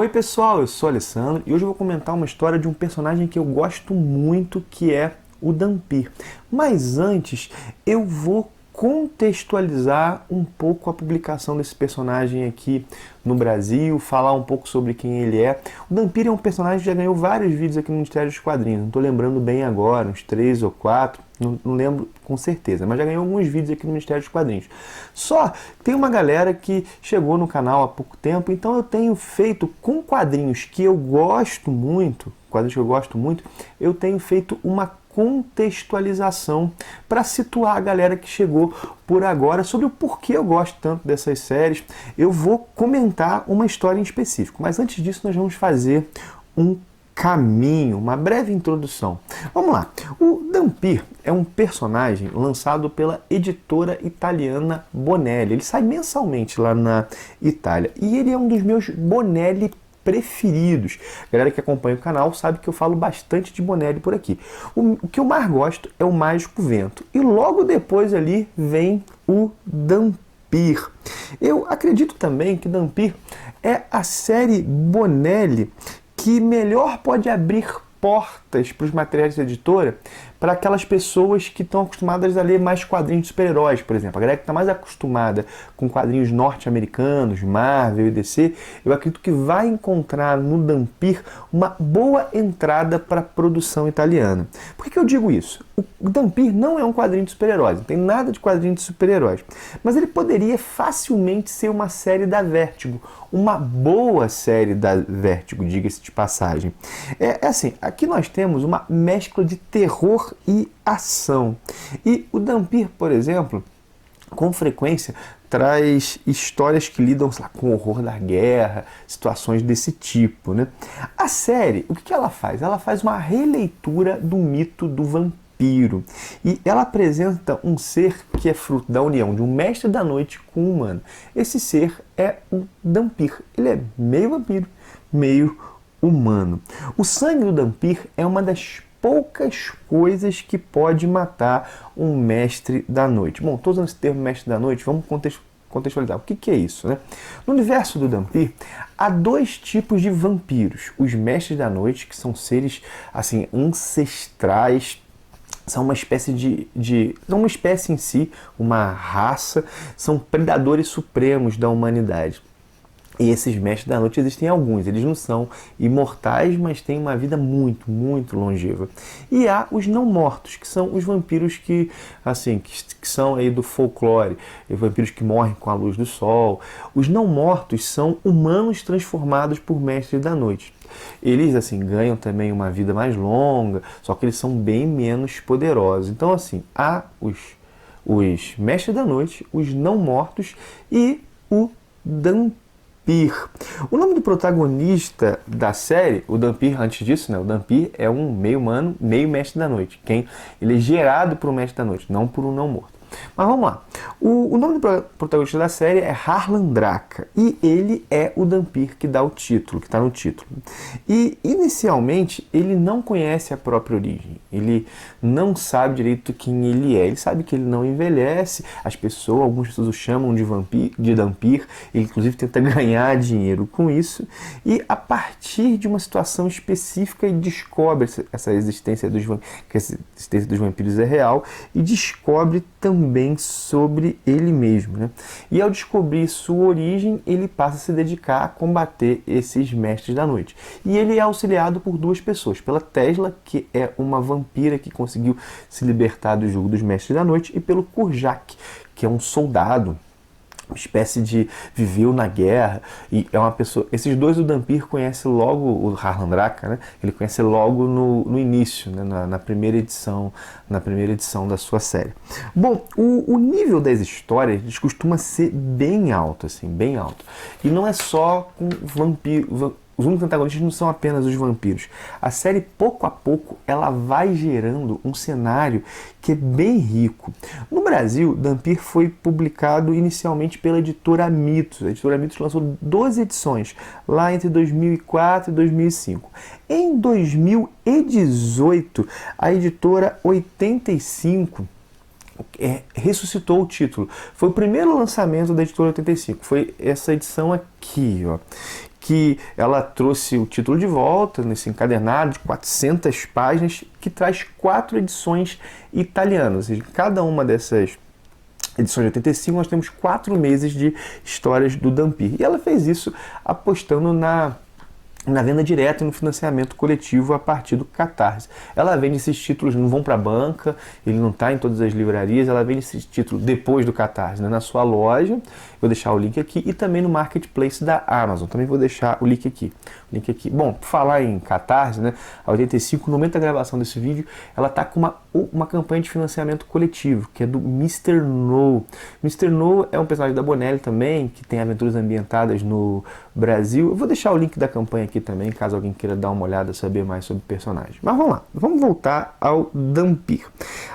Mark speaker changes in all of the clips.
Speaker 1: Oi pessoal, eu sou o Alessandro e hoje eu vou comentar uma história de um personagem que eu gosto muito, que é o Dhampir. Mas antes, eu vou contextualizar um pouco a publicação desse personagem aqui no Brasil, falar um pouco sobre quem ele é. O Dhampir é um personagem que já ganhou vários vídeos aqui no Ministério dos Quadrinhos, não estou lembrando bem agora, uns 3 ou 4, não lembro com certeza, mas já ganhou alguns vídeos aqui no Ministério dos Quadrinhos. Só tem uma galera que chegou no canal há pouco tempo, então eu tenho feito com quadrinhos que eu gosto muito, eu tenho feito uma contextualização para situar a galera que chegou por agora sobre o porquê eu gosto tanto dessas séries. Eu vou comentar uma história em específico, mas antes disso nós vamos fazer um caminho, uma breve introdução. Vamos lá. O Dhampir é um personagem lançado pela editora italiana Bonelli. Ele sai mensalmente lá na Itália e ele é um dos meus Bonelli preferidos. A galera que acompanha o canal sabe que eu falo bastante de Bonelli por aqui. O que eu mais gosto é o Mágico Vento. E logo depois ali vem o Dhampir. Eu acredito também que Dhampir é a série Bonelli que melhor pode abrir portas para os materiais da editora para aquelas pessoas que estão acostumadas a ler mais quadrinhos de super-heróis, por exemplo. A galera que está mais acostumada com quadrinhos norte-americanos, Marvel e DC, eu acredito que vai encontrar no Dhampir uma boa entrada para a produção italiana. Por que eu digo isso? O Dhampir não é um quadrinho de super-heróis, não tem nada de quadrinho de super-heróis, mas ele poderia facilmente ser uma série da Vertigo, uma boa série da Vertigo, diga-se de passagem. É assim, aqui nós temos uma mescla de terror e ação. E o Dhampir, por exemplo, com frequência traz histórias que lidam, sei lá, com o horror da guerra, situações desse tipo, né? A série, o que ela faz? Ela faz uma releitura do mito do vampiro. E ela apresenta um ser que é fruto da união de um mestre da noite com um humano. Esse ser é o Dhampir. Ele é meio vampiro, meio humano. O sangue do Dhampir é uma das poucas coisas que pode matar um mestre da noite. Bom, estou usando esse termo mestre da noite, vamos contextualizar. O que é isso, né? No universo do Dhampir, há dois tipos de vampiros. Os mestres da noite, que são seres assim ancestrais, são uma espécie são uma espécie em si, uma raça, são predadores supremos da humanidade. E esses mestres da noite existem alguns, eles não são imortais, mas têm uma vida muito, muito longeva. E há os não mortos, que são os vampiros que são aí do folclore, os vampiros que morrem com a luz do sol. Os não mortos são humanos transformados por mestres da noite. Eles, ganham também uma vida mais longa, só que eles são bem menos poderosos. Então, há os mestres da noite, os não mortos e o Dhampir. O nome do protagonista da série, o Dhampir, antes disso, o Dhampir é um meio humano, meio mestre da noite. Ele é gerado por um mestre da noite, não por um não morto. Mas vamos lá. O nome do protagonista da série é Harlan Draca e ele é o Dhampir que dá o título, que está no título. E inicialmente ele não conhece a própria origem, ele não sabe direito quem ele é. Ele sabe que ele não envelhece, algumas pessoas o chamam de Dhampir, ele inclusive tenta ganhar dinheiro com isso e a partir de uma situação específica ele descobre essa existência que essa existência dos vampiros é real e descobre também sobre ele mesmo, né? E ao descobrir sua origem, ele passa a se dedicar a combater esses mestres da noite. E ele é auxiliado por duas pessoas, pela Tesla, que é uma vampira que conseguiu se libertar do jugo dos mestres da noite, e pelo Kurjak, que é um soldado, uma espécie de viveu na guerra e é uma pessoa. Esses dois o Dhampir conhece logo, o Harlan Draca, né? Ele conhece logo no início, né? na primeira edição da sua série. Bom, o nível das histórias costuma ser bem alto, bem alto. E não é só com vampiro. Os únicos antagonistas não são apenas os vampiros. A série, pouco a pouco, ela vai gerando um cenário que é bem rico. No Brasil, Dhampir foi publicado inicialmente pela editora Mitos. A editora Mitos lançou 12 edições, lá entre 2004 e 2005. Em 2018, a editora 85 ressuscitou o título. Foi o primeiro lançamento da editora 85. Foi essa edição aqui, ó, que ela trouxe o título de volta nesse encadernado de 400 páginas, que traz 4 edições italianas. E cada uma dessas edições de 85, nós temos 4 meses de histórias do Dampir. E ela fez isso apostando na venda direta e no financiamento coletivo a partir do Catarse. Ela vende esses títulos, não vão para a banca, ele não está em todas as livrarias, ela vende esses títulos depois do Catarse, né, na sua loja. Vou deixar o link aqui e também no Marketplace da Amazon. Também vou deixar o link aqui. Bom, por falar em Catarse, né, a 85, no momento da gravação desse vídeo, ela está com uma campanha de financiamento coletivo, que é do Mr. No. Mr. No é um personagem da Bonelli também, que tem aventuras ambientadas no Brasil. Eu vou deixar o link da campanha aqui também, caso alguém queira dar uma olhada, saber mais sobre o personagem. Mas vamos lá, vamos voltar ao Dampir.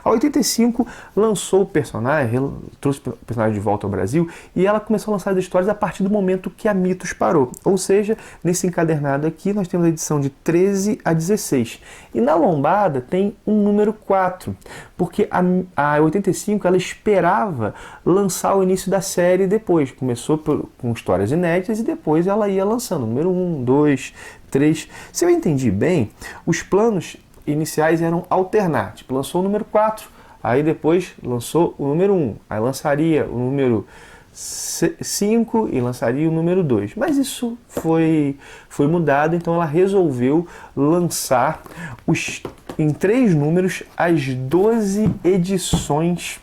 Speaker 1: A 85 lançou o personagem, trouxe o personagem de volta ao Brasil, e ela começou a lançar as histórias a partir do momento que a Mitos parou. Ou seja, nesse encadernado aqui, nós temos a edição de 13 a 16. E na lombada tem um número 4, porque a 85 ela esperava lançar o início da série depois. Começou com histórias inéditas e depois ela ia lançando número 1, 2, 3. Se eu entendi bem, os planos iniciais eram alternar. Tipo, lançou o número 4, aí depois lançou o número 1, aí lançaria o número 5 e lançaria o número 2. Mas isso foi mudado, então ela resolveu lançar em 3 números as 12 edições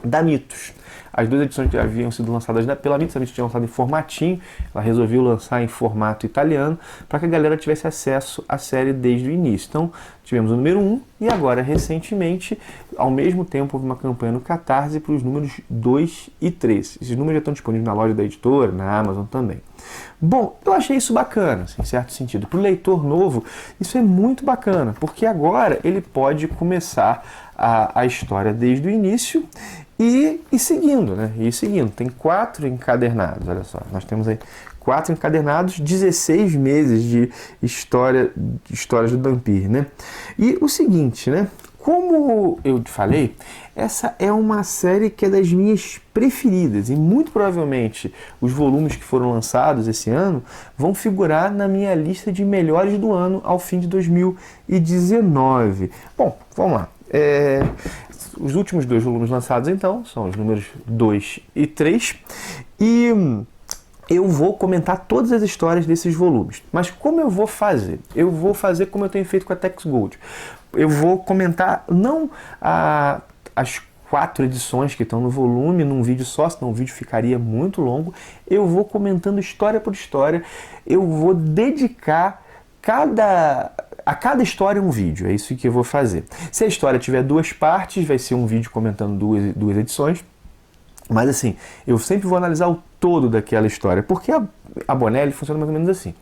Speaker 1: da Mitos. As 2 edições que já haviam sido lançadas pela Mitos, a Mitos tinha lançado em formatinho, ela resolveu lançar em formato italiano para que a galera tivesse acesso à série desde o início. Então, tivemos o número 1 e agora, recentemente, ao mesmo tempo, houve uma campanha no Catarse para os números 2 e 3. Esses números já estão disponíveis na loja da editora, na Amazon também. Bom, eu achei isso bacana, assim, em certo sentido. Para o leitor novo, isso é muito bacana, porque agora ele pode começar a história desde o início e seguindo, né? E seguindo. Tem 4 encadernados, olha só. Nós temos aí 4 encadernados, 16 meses de histórias do Dampir, né? E o seguinte, né? Como eu te falei, essa é uma série que é das minhas preferidas e muito provavelmente os volumes que foram lançados esse ano vão figurar na minha lista de melhores do ano ao fim de 2019. Bom, vamos lá. Os últimos 2 volumes lançados, então, são os números 2 e 3. E eu vou comentar todas as histórias desses volumes. Mas como eu vou fazer? Eu vou fazer como eu tenho feito com a Tex Gold. Eu vou comentar não as 4 edições que estão no volume, num vídeo só, senão o vídeo ficaria muito longo. Eu vou comentando história por história. Eu vou dedicar a cada história um vídeo, é isso que eu vou fazer. Se a história tiver 2 partes, vai ser um vídeo comentando duas edições. Mas assim, eu sempre vou analisar o todo daquela história, porque a Bonelli funciona mais ou menos assim.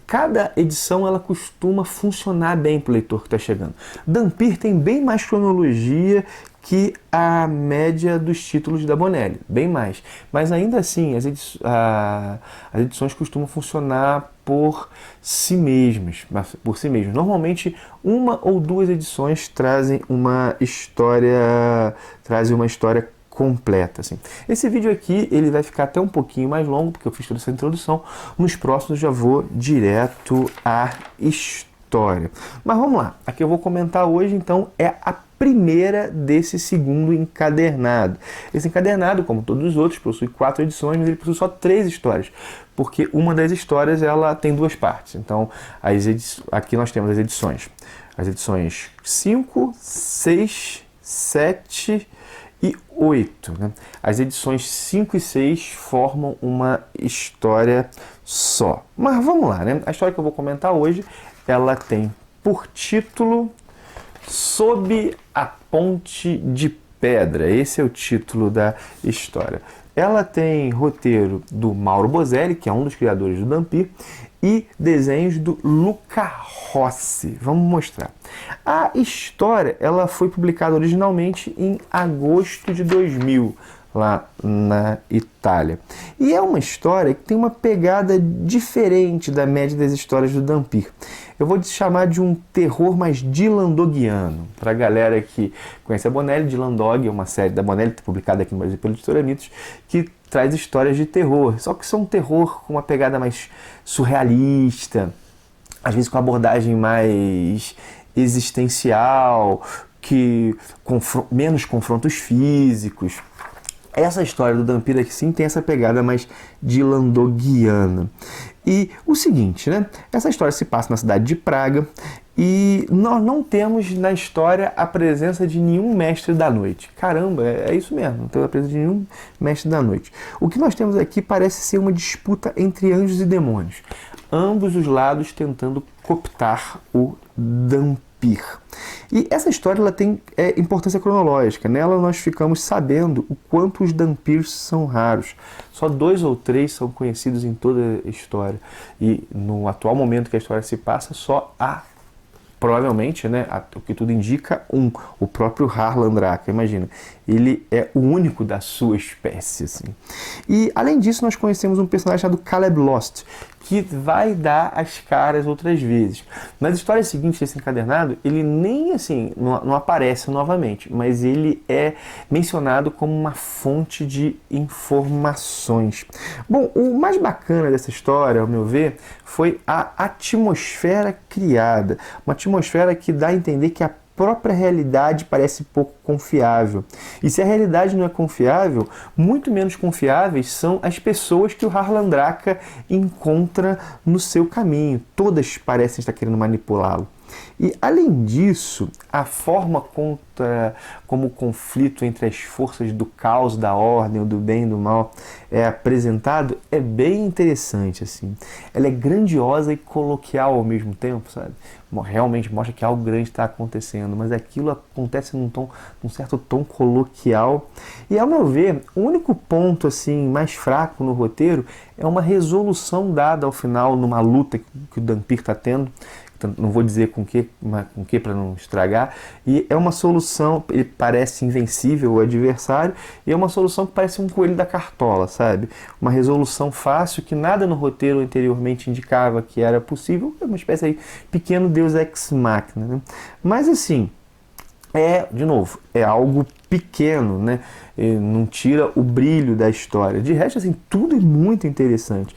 Speaker 1: Cada edição ela costuma funcionar bem para o leitor que está chegando. Dampir tem bem mais cronologia que a média dos títulos da Bonelli, bem mais. Mas ainda assim, as edições costumam funcionar por si mesmas. Normalmente, 1 ou 2 edições trazem uma história completa, assim. Esse vídeo aqui, ele vai ficar até um pouquinho mais longo, porque eu fiz toda essa introdução. Nos próximos já vou direto à história. Mas vamos lá. A que eu vou comentar hoje, então, é a primeira desse segundo encadernado. Esse encadernado, como todos os outros, possui 4 edições, mas ele possui só 3 histórias, porque uma das histórias ela tem 2 partes. Então, aqui nós temos as edições 5, 6, 7 e 8. Né? As edições 5 e 6 formam uma história só. Mas vamos lá, né? A história que eu vou comentar hoje, ela tem por título Sob a Ponte de Pedra. Esse é o título da história. Ela tem roteiro do Mauro Bozelli, que é um dos criadores do Dampir, e desenhos do Luca Rossi. Vamos mostrar. A história ela foi publicada originalmente em agosto de 2000, lá na Itália. E é uma história que tem uma pegada diferente da média das histórias do Dampir. Eu vou chamar de um terror mais dylandogiano. Para a galera que conhece a Bonelli, Dylan Dog é uma série da Bonelli, publicada aqui no Brasil pela editora Mitos, que traz histórias de terror, só que são terror com uma pegada mais surrealista, às vezes com abordagem mais existencial, menos confrontos físicos. Essa história do Dhampir aqui sim tem essa pegada mais dylan-dogiana. E o seguinte, né? Essa história se passa na cidade de Praga e nós não temos na história a presença de nenhum mestre da noite. Caramba, é isso mesmo, não temos a presença de nenhum mestre da noite. O que nós temos aqui parece ser uma disputa entre anjos e demônios. Ambos os lados tentando cooptar o Dhampir. E essa história ela tem importância cronológica. Nela nós ficamos sabendo o quanto os Dhampirs são raros. Só 2 ou 3 são conhecidos em toda a história. E no atual momento que a história se passa, só há, provavelmente, né, o que tudo indica, o próprio Harlan Draka. Imagina, ele é o único da sua espécie. Assim. E além disso, nós conhecemos um personagem chamado Caleb Lost, que vai dar as caras outras vezes. Nas histórias seguintes desse encadernado, ele nem assim não aparece novamente, mas ele é mencionado como uma fonte de informações. Bom, o mais bacana dessa história, ao meu ver, foi a atmosfera criada. Uma atmosfera que dá a entender que a própria realidade parece pouco confiável. E se a realidade não é confiável, muito menos confiáveis são as pessoas que o Harlan Draka encontra no seu caminho. Todas parecem estar querendo manipulá-lo. E, além disso, a forma como o conflito entre as forças do caos, da ordem, ou do bem e do mal é apresentado é bem interessante. Assim. Ela é grandiosa e coloquial ao mesmo tempo, sabe? Realmente mostra que algo grande está acontecendo, mas aquilo acontece num certo tom coloquial. E, ao meu ver, o único ponto assim, mais fraco no roteiro é uma resolução dada ao final numa luta que o Dhampir está tendo. Não vou dizer com que para não estragar, e é uma solução, ele parece invencível o adversário, e é uma solução que parece um coelho da cartola, sabe? Uma resolução fácil que nada no roteiro anteriormente indicava que era possível, é uma espécie aí pequeno deus ex machina, né? Mas assim, de novo, é algo pequeno, né? Não tira o brilho da história. De resto, assim, tudo é muito interessante.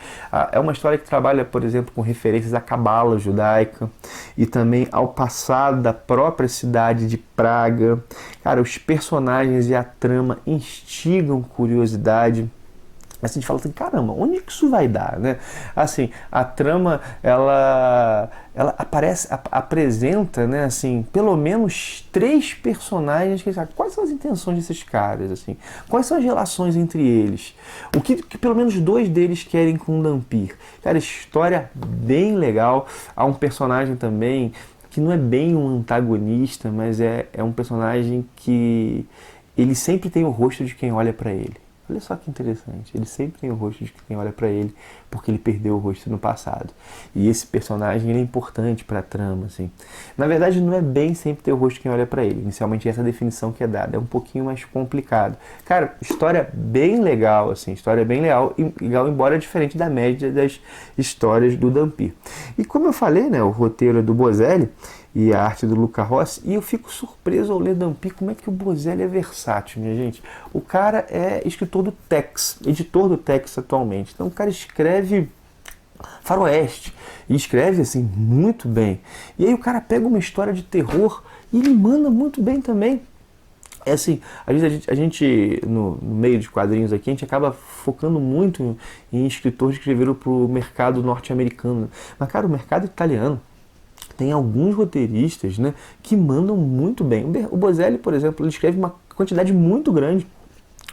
Speaker 1: É uma história que trabalha, por exemplo, com referências à cabala judaica e também ao passado da própria cidade de Praga. Cara, os personagens e a trama instigam curiosidade. Assim, a gente fala assim, caramba, onde que isso vai dar, né? Assim, a trama, ela apresenta, né, assim, pelo menos 3 personagens que sabe, quais são as intenções desses caras, assim, quais são as relações entre eles, o que pelo menos 2 deles querem com o Dhampir. Cara, história bem legal. Há um personagem também que não é bem um antagonista, mas é um personagem que ele sempre tem o rosto de quem olha para ele. Olha só que interessante, ele sempre tem o rosto de quem olha para ele, porque ele perdeu o rosto no passado. E esse personagem ele é importante para a trama, assim. Na verdade, não é bem sempre ter o rosto de quem olha para ele. Inicialmente, essa definição que é dada é um pouquinho mais complicado. Cara, história bem legal, assim, história bem legal, embora diferente da média das histórias do Dhampir. E como eu falei, né, o roteiro é do Bozelli e a arte do Luca Rossi, e eu fico surpreso ao ler Dhampir como é que o Bozelli é versátil, minha gente. O cara é escritor do Tex, editor do Tex atualmente. Então o cara escreve faroeste, e escreve assim muito bem. E aí o cara pega uma história de terror e ele manda muito bem também. É assim, às vezes a gente no meio de quadrinhos aqui, a gente acaba focando muito em escritores que escreveram para o mercado norte-americano. Mas, cara, o mercado italiano tem alguns roteiristas, né, que mandam muito bem. O Bozelli, por exemplo, ele escreve uma quantidade muito grande,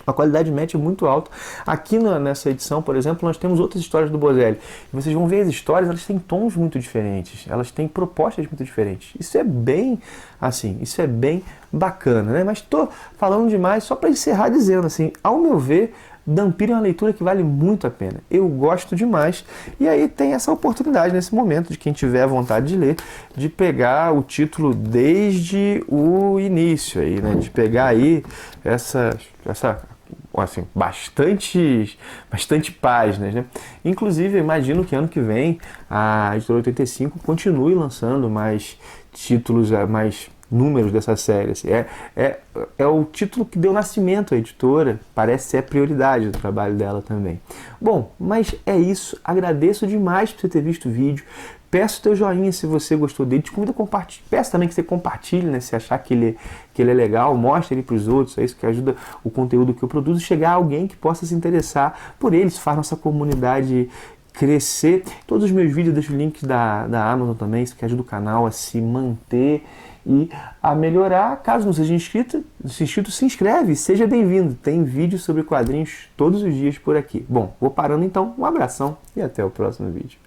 Speaker 1: uma qualidade média muito alta. Aqui nessa edição, por exemplo, nós temos outras histórias do Bozelli. E vocês vão ver as histórias, elas têm tons muito diferentes, elas têm propostas muito diferentes. Isso é bem, assim, isso é bem bacana, né? Mas estou falando demais só para encerrar dizendo, assim, ao meu ver, Dhampir é uma leitura que vale muito a pena. Eu gosto demais. E aí tem essa oportunidade nesse momento, de quem tiver vontade de ler, de pegar o título desde o início, aí, né? De pegar aí essa assim, bastante páginas, né? Inclusive, eu imagino que ano que vem a Editora 85 continue lançando mais títulos mais números dessa série. Assim, é o título que deu nascimento à editora, parece ser a prioridade do trabalho dela também. Bom, mas é isso, agradeço demais por você ter visto o vídeo. Peço teu joinha se você gostou dele, te convido a compartilhar, peço também que você compartilhe, né, se achar que ele é legal, mostre ele para os outros, é isso que ajuda o conteúdo que eu produzo chegar a alguém que possa se interessar por ele, faz nossa comunidade crescer. Todos os meus vídeos eu deixo links da Amazon também, isso que ajuda o canal a se manter e a melhorar. Caso não seja inscrito, se inscreve, seja bem-vindo. Tem vídeo sobre quadrinhos todos os dias por aqui. Bom, vou parando então, um abração e até o próximo vídeo.